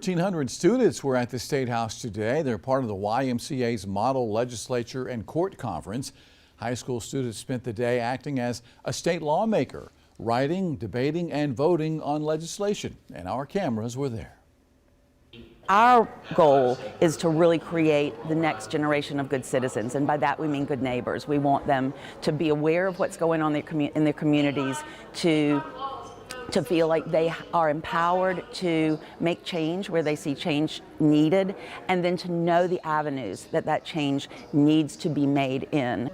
1,300 students were at the State House today. They're part of the YMCA's Model Legislature and Court Conference. High school students spent the day acting as a state lawmaker, writing, debating, and voting on legislation. And our cameras were there. Our goal is to really create the next generation of good citizens, and by that we mean good neighbors. We want them to be aware of what's going on in their communities, to feel like they are empowered to make change where they see change needed, and then to know the avenues that change needs to be made in.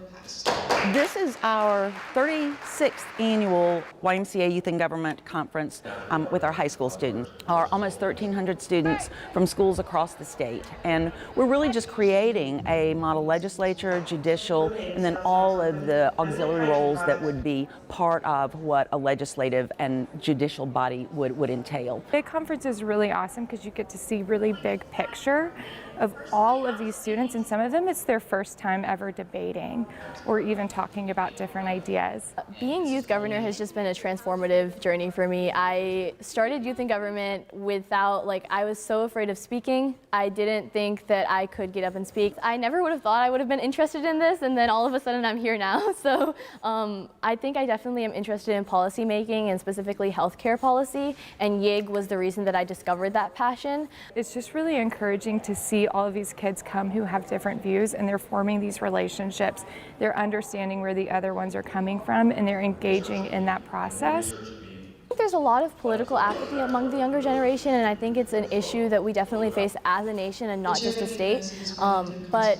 This is our 36th annual YMCA Youth in Government Conference with our high school students. Our almost 1,300 students from schools across the state. And we're really just creating a model legislature, judicial, and then all of the auxiliary roles that would be part of what a legislative and judicial body would entail. The conference is really awesome because you get to see really big picture of all of these students, and some of them it's their first time ever debating or even talking about different ideas. Being youth governor has just been a transformative journey for me. I started youth in government without, I was so afraid of speaking. I didn't think that I could get up and speak. I never would have thought I would have been interested in this, and then all of a sudden I'm here now. So I think I definitely am interested in policy making, and specifically healthcare policy, and YIG was the reason that I discovered that passion. It's just really encouraging to see all of these kids come who have different views, and they're forming these relationships. They're understanding where the other ones are coming from, and they're engaging in that process. There's a lot of political apathy among the younger generation, and I think it's an issue that we definitely face as a nation and not just a state. But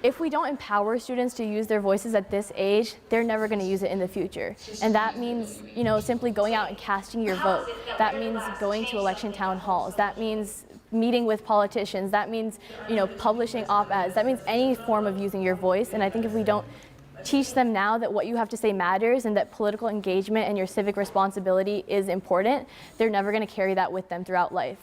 if we don't empower students to use their voices at this age, they're never going to use it in the future. And that means, simply going out and casting your vote. That means going to election town halls. That means meeting with politicians. That means, publishing op-eds. That means any form of using your voice. And I think if we don't teach them now that what you have to say matters and that political engagement and your civic responsibility is important, they're never going to carry that with them throughout life.